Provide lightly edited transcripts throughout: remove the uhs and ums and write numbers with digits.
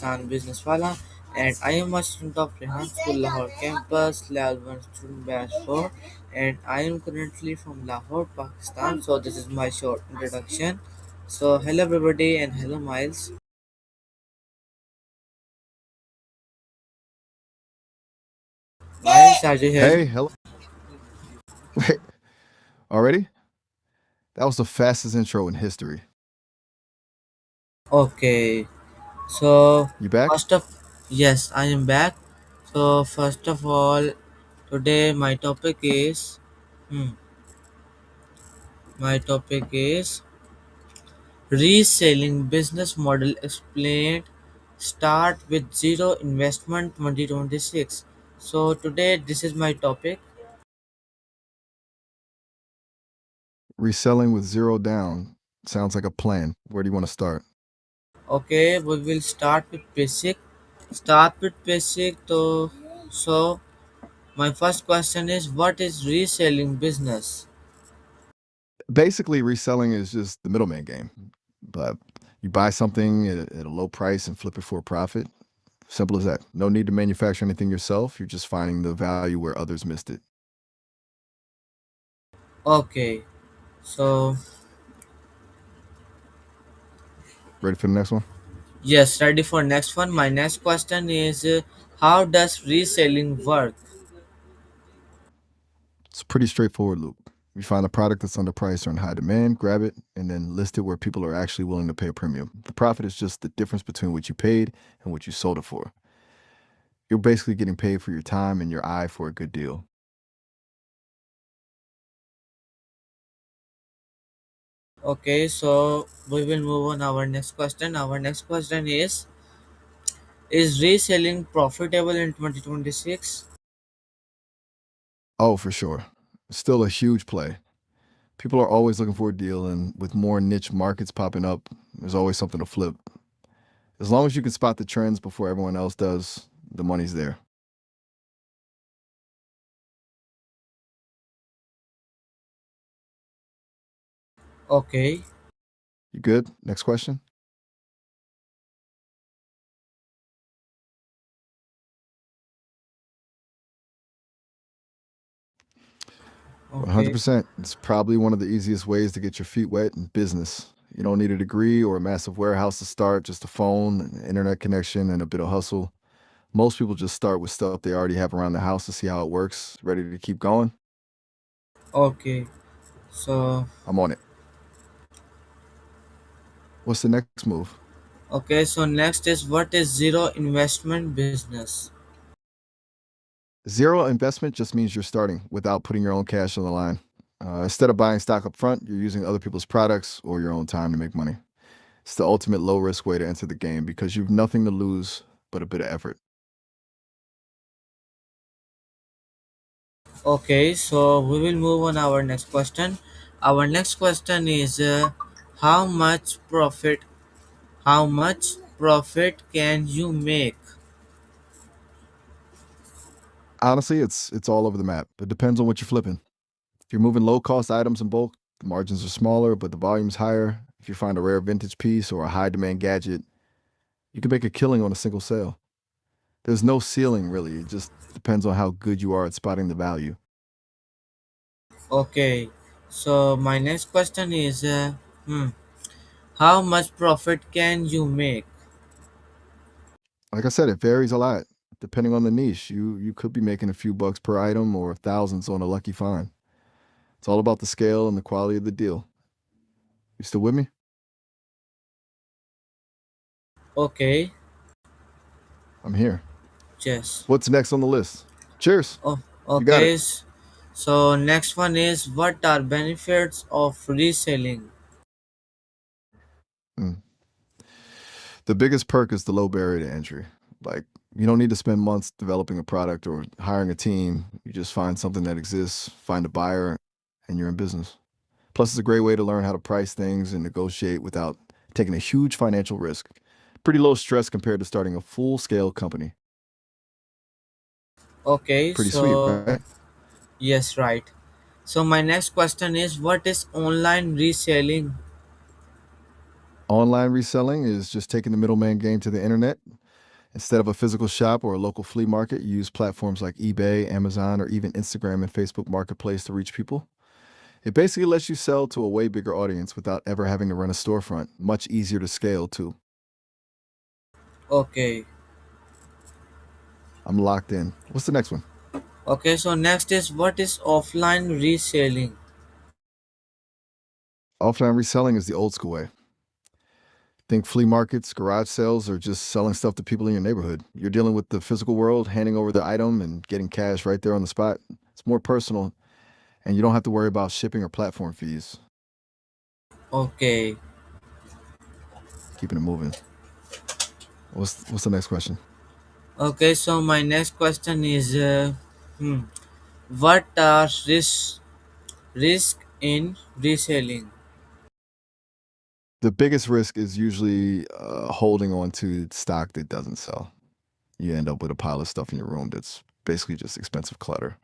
Pakistan business wala, and I am a student of Rehan School Lahore campus, level 1 student batch 4, and I am currently from Lahore, Pakistan. So this is my short introduction. So hello everybody and hello Miles. Miles, are you hearing? Hey, hello. Wait, already? That was the fastest intro in history. Okay. So You back? first of yes, I am back. So first of all, today hmm, my topic is reselling business model explained. Start with zero investment 2026. So today this is my topic. Reselling with zero down. Sounds like a plan. Where do you want to start? Okay, we will start with basic. Start with basic. So my first question is, what is reselling business? Basically, reselling is just the middleman game. But you buy something at a low price and flip it for a profit. Simple as that. No need to manufacture anything yourself. You're just finding the value where others missed it. Okay, so Ready for the next one? yes, ready for next one. My next question is, how does reselling work? It's a pretty straightforward loop. You find a product that's underpriced or in high demand, grab it, and then list it where people are actually willing to pay a premium. The profit is just the difference between what you paid and what you sold it for. You're basically getting paid for your time and your eye for a good deal. Okay, so we will move on our next question. Our next question is reselling profitable in 2026? Oh, for sure. It's still a huge play. People are always looking for a deal, and with more niche markets popping up, there's always something to flip. As long as you can spot the trends before everyone else does, the money's there. Okay, You good? Next question. okay, 100%. It's probably one of the easiest ways to get your feet wet in business. You don't need a degree or a massive warehouse to start, just a phone, an internet connection, and a bit of hustle. Most people just start with stuff they already have around the house to see how it works, ready to keep going. okay. So, I'm on it. What's the next move? okay, so next is, what is zero investment business? Zero investment just means you're starting without putting your own cash on the line. Instead of buying stock up front, you're using other people's products or your own time to make money. It's the ultimate low risk way to enter the game because you've nothing to lose but a bit of effort. Okay, so we will move on our next question. Our next question is, how much profit how much profit can you make? Honestly, it's all over the map. It depends on what you're flipping. If you're moving low cost items in bulk, the margins are smaller, but the volume's higher. If you find a rare vintage piece or a high demand gadget, you can make a killing on a single sale. There's no ceiling really. It just depends on how good you are at spotting the value. Okay, so my next question is, how much profit can you make? Like I said, it varies a lot depending on the niche. You could be making a few bucks per item or thousands on a lucky find. It's all about the scale and the quality of the deal. You still with me? Okay, I'm here. yes. What's next on the list? Cheers. Oh, You got it. okay. So next one is, what are benefits of reselling? Mm. The biggest perk is the low barrier to entry. Like, you don't need to spend months developing a product or hiring a team. You just find something that exists, find a buyer, and you're in business. Plus, it's a great way to learn how to price things and negotiate without taking a huge financial risk. Pretty low stress compared to starting a full scale company. Okay, Pretty sweet, so right? yes, right. So my next question is, what is online reselling? Online reselling is just taking the middleman game to the internet. Instead of a physical shop or a local flea market, you use platforms like eBay, Amazon, or even Instagram and Facebook Marketplace to reach people. It basically lets you sell to a way bigger audience without ever having to run a storefront. Much easier to scale, too. Okay. I'm locked in. What's the next one? Okay, so next is what is offline reselling? Offline reselling is the old school way. Think flea markets, garage sales, or just selling stuff to people in your neighborhood. You're dealing with the physical world, handing over the item and getting cash right there on the spot. It's more personal, and you don't have to worry about shipping or platform fees. Okay. Keeping it moving. What's the next question? Okay, so my next question is hmm, what are risk in reselling? The biggest risk is usually holding on to stock that doesn't sell. You end up with a pile of stuff in your room that's basically just expensive clutter.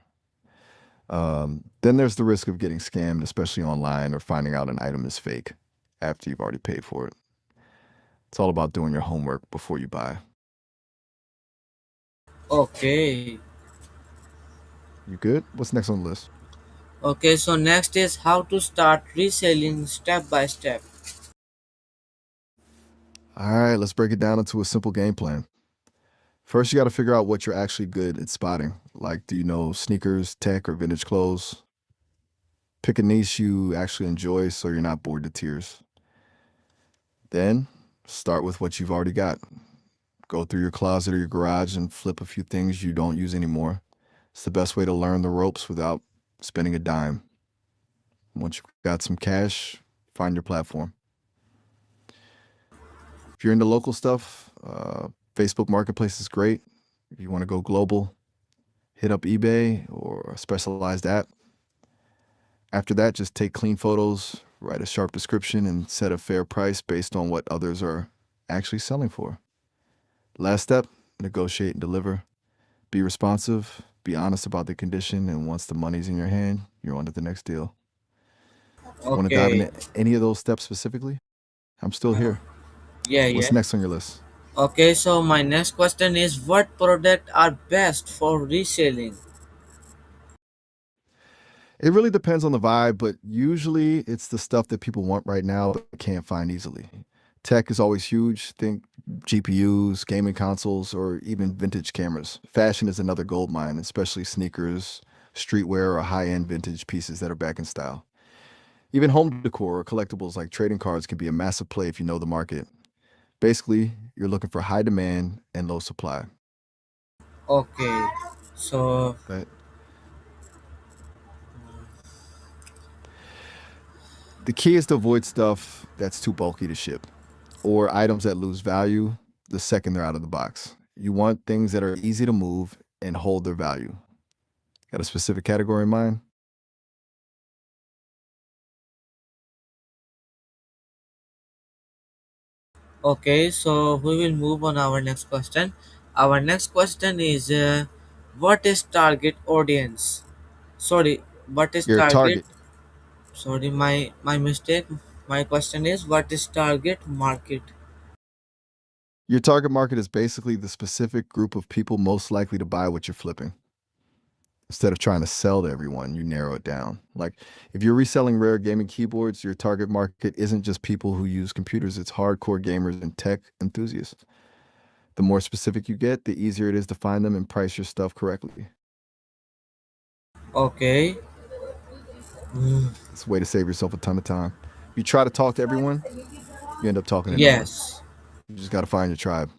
Then there's the risk of getting scammed, especially online, or finding out an item is fake after you've already paid for it. It's all about doing your homework before you buy. Okay. You good? What's next on the list? Okay, so next is how to start reselling step by step. All right, let's break it down into a simple game plan. First, you got to figure out what you're actually good at spotting. Like, do you know sneakers, tech, or vintage clothes? Pick a niche you actually enjoy so you're not bored to tears. Then, start with what you've already got. Go through your closet or your garage and flip a few things you don't use anymore. It's the best way to learn the ropes without spending a dime. Once you've got some cash, find your platform. If you're into local stuff, Facebook Marketplace is great. If you want to go global, hit up eBay or a specialized app. After that, just take clean photos, write a sharp description, and set a fair price based on what others are actually selling for. Last step, negotiate and deliver. Be responsive, be honest about the condition, and once the money's in your hand, you're on to the next deal. Want to dive Okay. into any of those steps specifically? I'm still here. Yeah, What's yeah. next on your list? Okay, so my next question is what product are best for reselling? It really depends on the vibe, but usually it's the stuff that people want right now but can't find easily. Tech is always huge. Think GPUs, gaming consoles, or even vintage cameras. Fashion is another gold mine, especially sneakers, streetwear, or high end vintage pieces that are back in style. Even home decor or collectibles like trading cards can be a massive play if you know the market. Basically, you're looking for high demand and low supply. Okay. So But the key is to avoid stuff that's too bulky to ship or items that lose value the second they're out of the box. You want things that are easy to move and hold their value. Got a specific category in mind? okay, so we will move on our next question. Our next question is what is target audience? Sorry, what is Your target? target. Sorry, my mistake. My question is what is target market? Your target market is basically the specific group of people most likely to buy what you're flipping. Instead of trying to sell to everyone, you narrow it down. Like if you're reselling rare gaming keyboards, your target market isn't just people who use computers, it's hardcore gamers and tech enthusiasts. The more specific you get, the easier it is to find them and price your stuff correctly. Okay. It's a way to save yourself a ton of time. If you try to talk to everyone, you end up talking to no one. Yes. You just got to find your tribe.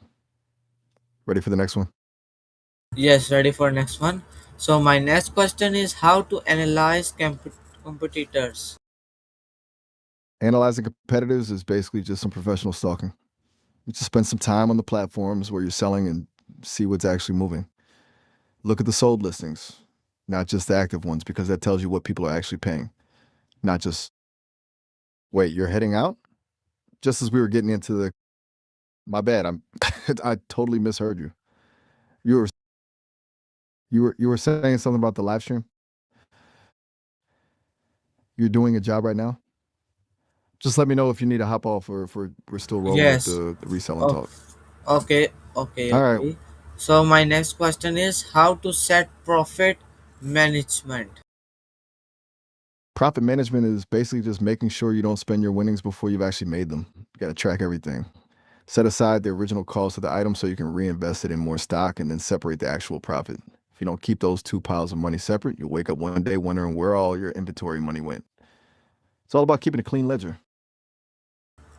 Ready for the next one? Yes, ready for next one. So my next question is how to analyze competitors. Analyzing competitors is basically just some professional stalking. You just spend some time on the platforms where you're selling and see what's actually moving. Look at the sold listings, not just the active ones, because that tells you what people are actually paying. Not just, wait, you're heading out? Just as we were getting into the, my bad, I totally misheard you. You were, you were saying something about the live stream? You're doing a job right now? Just let me know if you need to hop off or if we're still rolling with Yes. the reselling Oh, talk. Okay, okay, All right. okay. So my next question is how to set profit management. Profit management is basically just making sure you don't spend your winnings before you've actually made them. You got to track everything. Set aside the original cost of the item so you can reinvest it in more stock and then separate the actual profit. If you don't keep those two piles of money separate, you'll wake up one day wondering where all your inventory money went. It's all about keeping a clean ledger.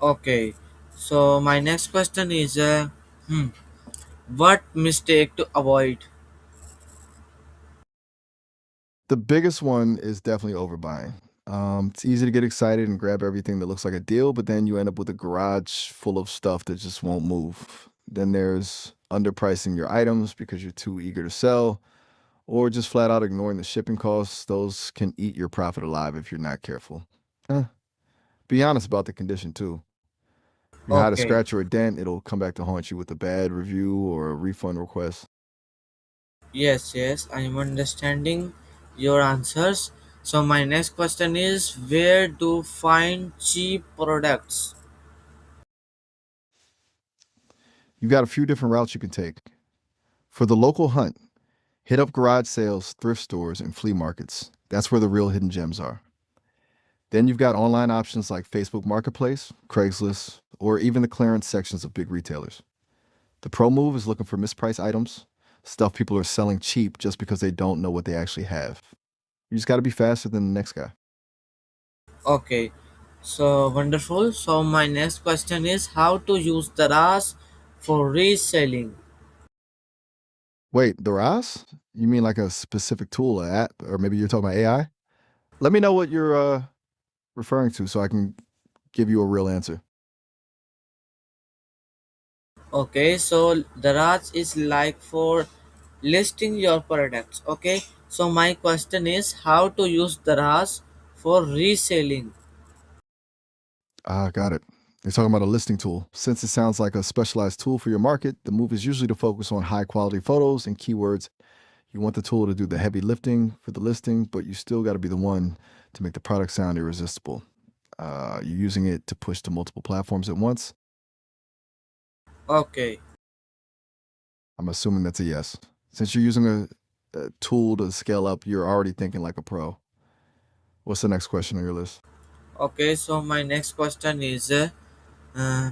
Okay. So my next question is what mistake to avoid? The biggest one is definitely overbuying. It's easy to get excited and grab everything that looks like a deal, but then you end up with a garage full of stuff that just won't move. Then there's underpricing your items because you're too eager to sell, or just flat out ignoring the shipping costs. Those can eat your profit alive if you're not careful. Eh, be honest about the condition too. If you had a Okay. scratch or a dent, it'll come back to haunt you with a bad review or a refund request. Yes, yes, I am understanding your answers. So my next question is where to find cheap products? You've got a few different routes you can take. For the local hunt, hit up garage sales, thrift stores, and flea markets. That's where the real hidden gems are. Then you've got online options like Facebook Marketplace, Craigslist, or even the clearance sections of big retailers. The pro move is looking for mispriced items, stuff people are selling cheap just because they don't know what they actually have. You just got to be faster than the next guy. Okay, so wonderful. So my next question is how to use the RAS for reselling. Wait, the RAS? You mean like a specific tool, an app, or maybe you're talking about AI? Let me know what you're referring to so I can give you a real answer. Okay, so the RAS is like for listing your products. Okay, so my question is how to use the RAS for reselling. Ah, got it. You're talking about a listing tool. Since it sounds like a specialized tool for your market, the move is usually to focus on high quality photos and keywords. You want the tool to do the heavy lifting for the listing, but you still got to be the one to make the product sound irresistible. You're using it to push to multiple platforms at once. Okay, I'm assuming that's a yes. Since you're using a tool to scale up, you're already thinking like a pro. What's the next question on your list? okay, so my next question is uh,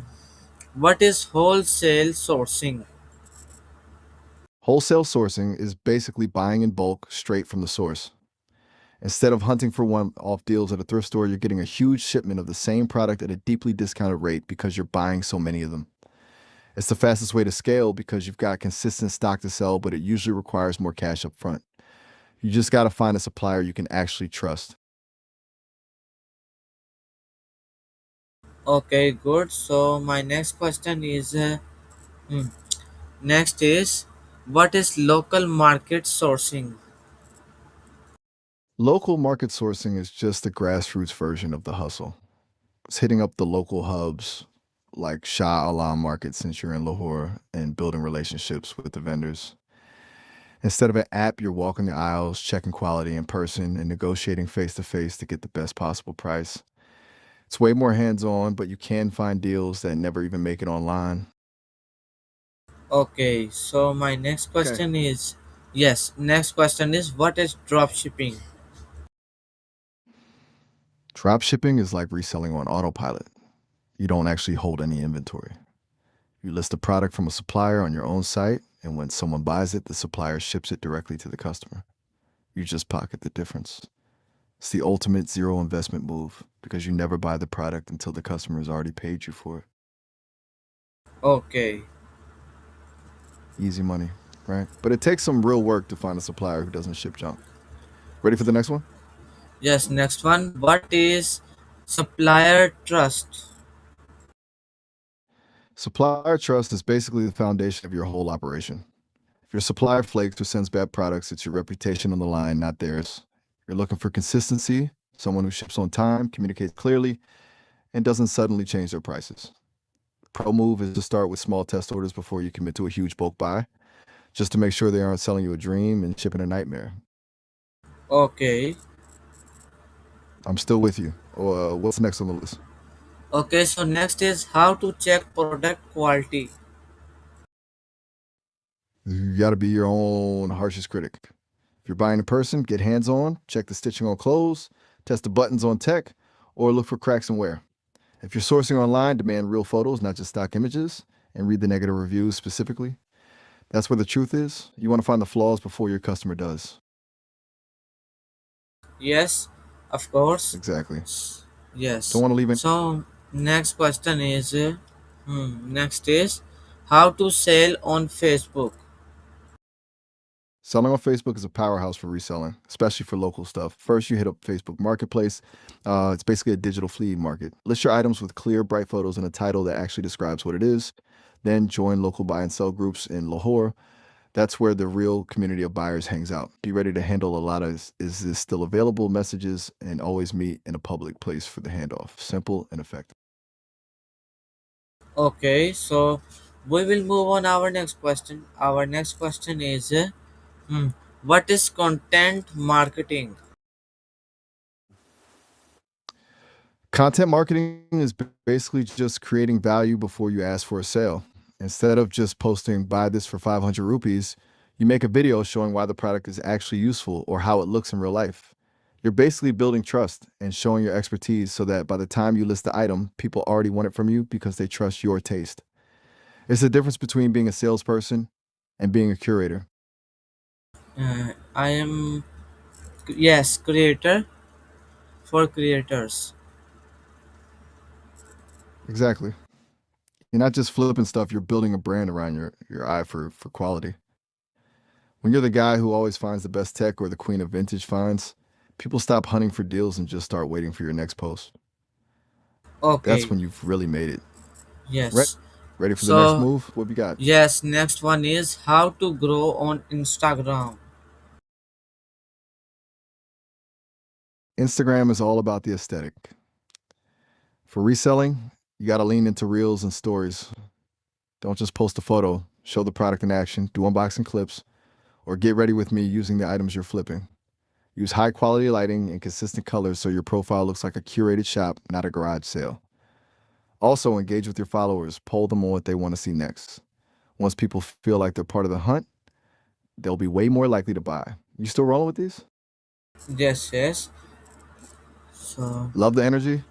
what is wholesale sourcing? Wholesale sourcing is basically buying in bulk straight from the source. Instead of hunting for one off deals at a thrift store, you're getting a huge shipment of the same product at a deeply discounted rate because you're buying so many of them. It's the fastest way to scale because you've got consistent stock to sell, but it usually requires more cash up front. You just got to find a supplier you can actually trust. Okay, good. So my next question is hmm, next is what is local market sourcing? Local market sourcing is just the grassroots version of the hustle. It's hitting up the local hubs like Shah Alam Market since you're in Lahore and building relationships with the vendors. Instead of an app, you're walking the aisles, checking quality in person, and negotiating face to face to get the best possible price. It's way more hands on, but you can find deals that never even make it online. Okay, so my next Okay. question is yes, next question is what is drop shipping? Drop shipping is like reselling on autopilot. You don't actually hold any inventory. You list a product from a supplier on your own site, and when someone buys it, the supplier ships it directly to the customer. You just pocket the difference. It's the ultimate zero investment move because you never buy the product until the customer has already paid you for it. Okay. Easy money, right? But it takes some real work to find a supplier who doesn't ship junk. Ready for the next one? Yes, next one. What is supplier trust? Supplier trust is basically the foundation of your whole operation. If your supplier flakes or sends bad products, it's your reputation on the line, not theirs. You're looking for consistency, someone who ships on time, communicates clearly, and doesn't suddenly change their prices. The pro move is to start with small test orders before you commit to a huge bulk buy, just to make sure they aren't selling you a dream and shipping a nightmare. Okay. I'm still with you. What's next on the list? Okay, so next is how to check product quality. You got to be your own harshest critic. If you're buying in person, get hands on, check the stitching on clothes, test the buttons on tech, or look for cracks in wear. If you're sourcing online, demand real photos, not just stock images, and read the negative reviews specifically. That's where the truth is. You want to find the flaws before your customer does. Yes, of course. Exactly. Don't Yes. want to leave any. So next question is, next is how to sell on Facebook. Selling on Facebook is a powerhouse for reselling, especially for local stuff. First, you hit up Facebook Marketplace. It's basically a digital flea market. List your items with clear, bright photos and a title that actually describes what it is. Then join local buy and sell groups in Lahore. That's where the real community of buyers hangs out. Be ready to handle a lot of is this still available messages and always meet in a public place for the handoff. Simple and effective. Okay, so we will move on our next question. Our next question is, hmm, what is content marketing? Content marketing is basically just creating value before you ask for a sale. Instead of just posting, buy this for 500 rupees, you make a video showing why the product is actually useful or how it looks in real life. You're basically building trust and showing your expertise so that by the time you list the item, people already want it from you because they trust your taste. It's the difference between being a salesperson and being a curator. I am, yes, creator for creators. Exactly. You're not just flipping stuff, you're building a brand around your eye for quality. When you're the guy who always finds the best tech or the queen of vintage finds, people stop hunting for deals and just start waiting for your next post. That's Okay, when you've really made it. Right? yes. Ready for the next So move? What we got? yes, next one is how to grow on Instagram. Instagram is all about the aesthetic. For reselling, you got to lean into reels and stories. Don't just post a photo, show the product in action, do unboxing clips, or get ready with me using the items you're flipping. Use high quality lighting and consistent colors so your profile looks like a curated shop, not a garage sale. Also, engage with your followers, poll them on what they want to see next. Once people feel like they're part of the hunt, they'll be way more likely to buy. You still rolling with these? Yes, yes. So Love the energy?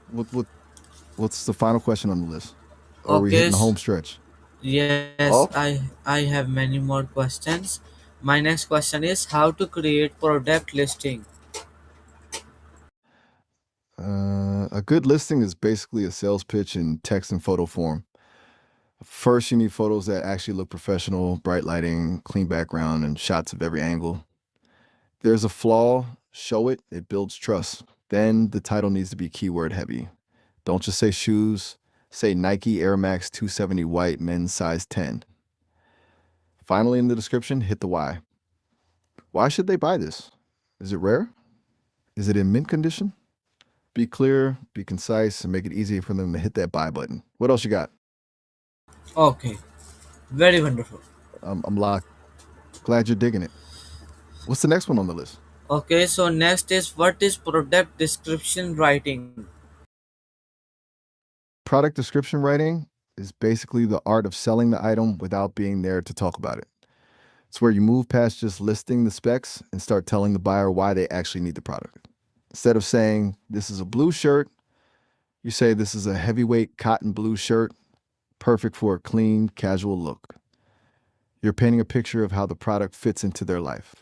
What's the final question on the list? Or are we okay, hitting the home stretch? yes, Oh, I have many more questions. My next question is how to create product listing. a good listing is basically a sales pitch in text and photo form. First, you need photos that actually look professional, bright lighting, clean background, and shots of every angle. There's a flaw, show it, it builds trust. Then the title needs to be keyword heavy. Don't just say shoes, say Nike Air Max 270 white, men's size 10. Finally, in the description, hit the why. Why should they buy this? Is it rare? Is it in mint condition? Be clear, be concise, and make it easy for them to hit that buy button. What else you got? Okay, very wonderful. I'm locked. Glad you're digging it. What's the next one on the list? Okay, so next is what is product description writing? Product description writing is basically the art of selling the item without being there to talk about it. It's where you move past just listing the specs and start telling the buyer why they actually need the product. Instead of saying, this is a blue shirt, you say, this is a heavyweight cotton blue shirt, perfect for a clean, casual look. You're painting a picture of how the product fits into their life.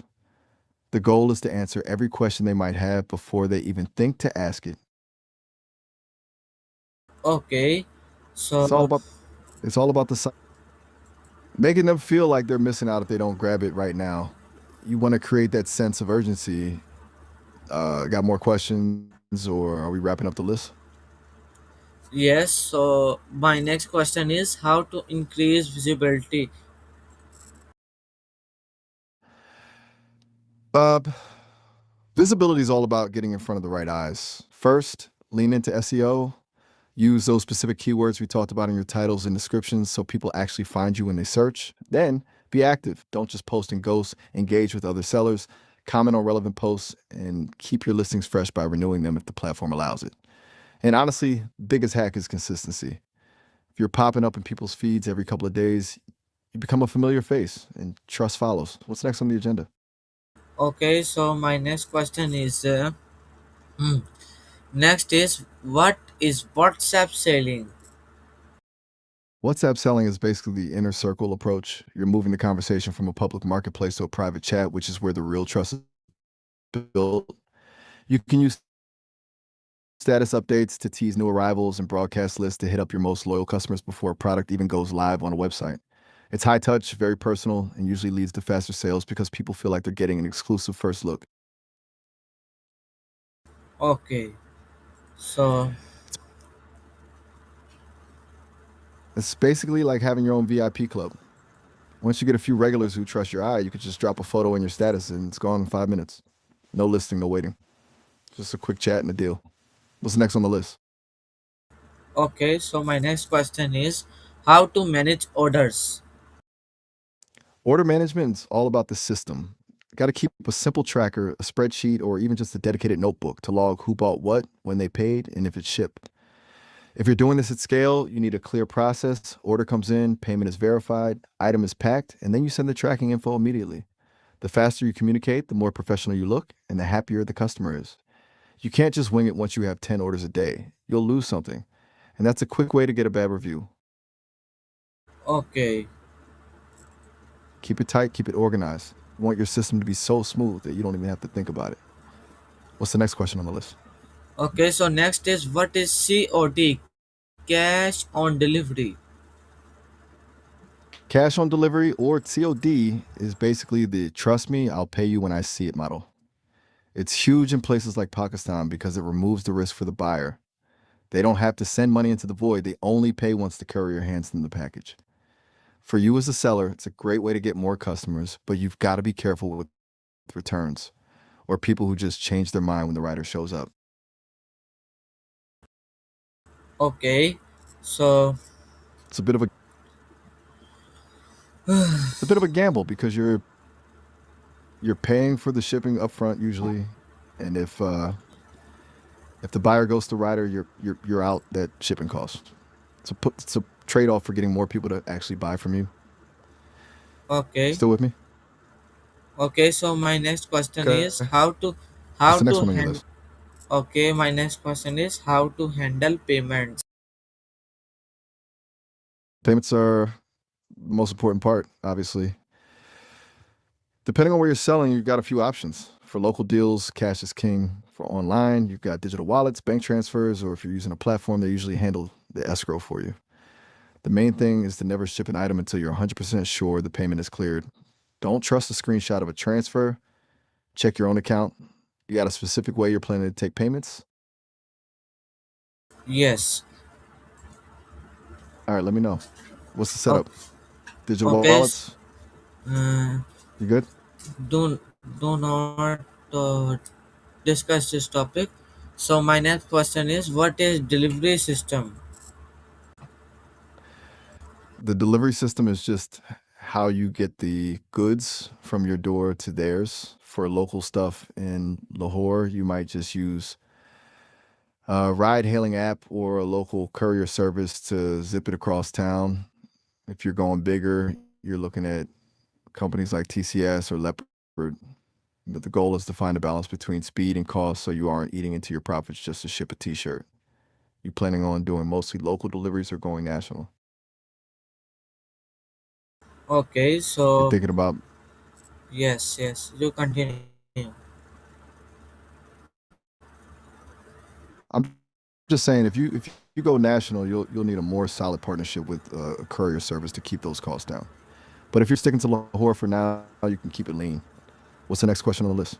The goal is to answer every question they might have before they even think to ask it. Okay, It's all so about it's all about the making them feel like they're missing out if they don't grab it right now. You want to create that sense of urgency. Got more questions, or are we wrapping up the list? yes, so my next question is how to increase visibility. Uh, Visibility is all about getting in front of the right eyes. First, lean into SEO. Use those specific keywords we talked about in your titles and descriptions so people actually find you when they search. Then, be active. Don't just post and ghost. Engage with other sellers. Comment on relevant posts and keep your listings fresh by renewing them if the platform allows it. And honestly, biggest hack is consistency. If you're popping up in people's feeds every couple of days, You become a familiar face and trust follows. What's next on the agenda? Okay, so my next question is hmm, next is what is WhatsApp selling? WhatsApp selling is basically the inner circle approach. You're moving the conversation from a public marketplace to a private chat, which is where the real trust is built. You can use status updates to tease new arrivals and broadcast lists to hit up your most loyal customers before a product even goes live on a website. It's high touch, very personal, and usually leads to faster sales because people feel like they're getting an exclusive first look. Okay, so It's basically like having your own VIP club. Once you get a few regulars who trust your eye, you could just drop a photo in your status and it's gone in 5 minutes. No listing, no waiting. Just a quick chat and a deal. What's next on the list? okay, so my next question is how to manage orders. Order management is all about the system. Got to keep a simple tracker, a spreadsheet, or even just a dedicated notebook to log who bought what, when they paid, and if it's shipped. If you're doing this at scale, you need a clear process. Order comes in, payment is verified, item is packed, and then you send the tracking info immediately. The faster you communicate, the more professional you look, and the happier the customer is. You can't just wing it once you have 10 orders a day. You'll lose something. And that's a quick way to get a bad review. Okay, Keep it tight, keep it organized. You want your system to be so smooth that you don't even have to think about it. What's the next question on the list? okay, so next is what is COD, cash on delivery? Cash on delivery or COD is basically the trust me, I'll pay you when I see it model. It's huge in places like Pakistan because it removes the risk for the buyer. They don't have to send money into the void, they only pay once the courier hands them the package. For you as a seller, it's a great way to get more customers, but you've got to be careful with returns or people who just change their mind when the rider shows up. Okay, so It's a bit of a it's a bit of a gamble because you're paying for the shipping upfront usually, and if the buyer goes to rider, you're out that shipping cost. It's a trade off for getting more people to actually buy from you. okay, Still with me? okay, so my next question Okay. is What's how the next to one on your handle. list? Okay, my next question is how to handle payments. Payments are the most important part, obviously. Depending on where you're selling, you've got a few options. For local deals, cash is king. For online, you've got digital wallets, bank transfers, or if you're using a platform, they usually handle the escrow for you. The main thing is to never ship an item until you're 100% sure the payment is cleared. Don't trust a screenshot of a transfer. Check your own account. You got a specific way you're planning to take payments? Yes. All right, let me know. What's the O- setup? Digital Okay. wallets? Uh, You good? do not discuss this topic. So my next question is what is delivery system? The delivery system is just how you get the goods from your door to theirs. For local stuff in Lahore, you might just use a ride hailing app or a local courier service to zip it across town. If you're going bigger, you're looking at companies like TCS or Leopard. But the goal is to find a balance between speed and cost so you aren't eating into your profits just to ship a t-shirt. You planning on doing mostly local deliveries or going national? Okay, You're so thinking about yes, you continue. I'm just saying if you go national, you'll need a more solid partnership with a courier service to keep those costs down. But if you're sticking to Lahore for now, you can keep it lean. What's the next question on the list?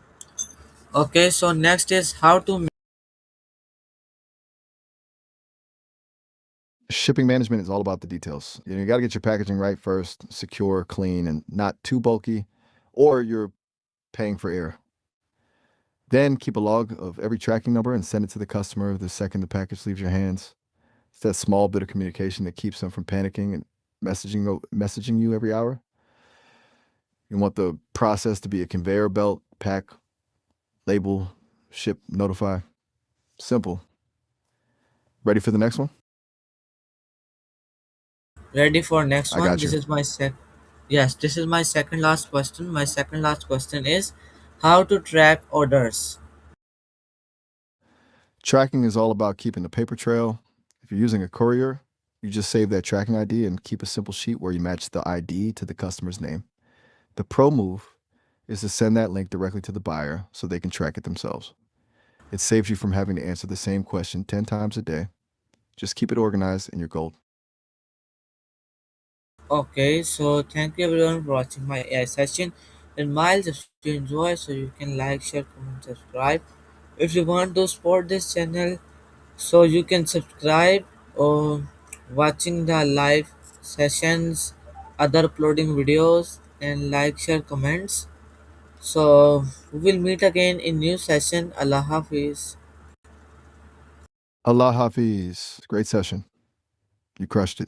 Okay, so next is how to Shipping management is all about the details. You got to get your packaging right first, secure, clean, and not too bulky, or you're paying for air. Then keep a log of every tracking number and send it to the customer the second the package leaves your hands. It's that small bit of communication that keeps them from panicking and messaging you every hour. You want the process to be a conveyor belt: pack, label, ship, notify. Simple. Ready for the next one? ready for next I one. got This you. is my set. Yes, this is my second last question. My second last question is how to track orders. Tracking is all about keeping a paper trail. If you're using a courier, you just save that tracking ID and keep a simple sheet where you match the ID to the customer's name. The pro move is to send that link directly to the buyer so they can track it themselves. It saves you from having to answer the same question 10 times a day. Just keep it organized and you're gold. Okay, so thank you everyone for watching my AI session. And Miles, if you enjoy, so you can like, share, comment, subscribe. If you want to support this channel, so you can subscribe or watching the live sessions, other uploading videos, and like, share, comments. So we will meet again in new session. Allah Hafiz. Allah Hafiz. Great session. You crushed it.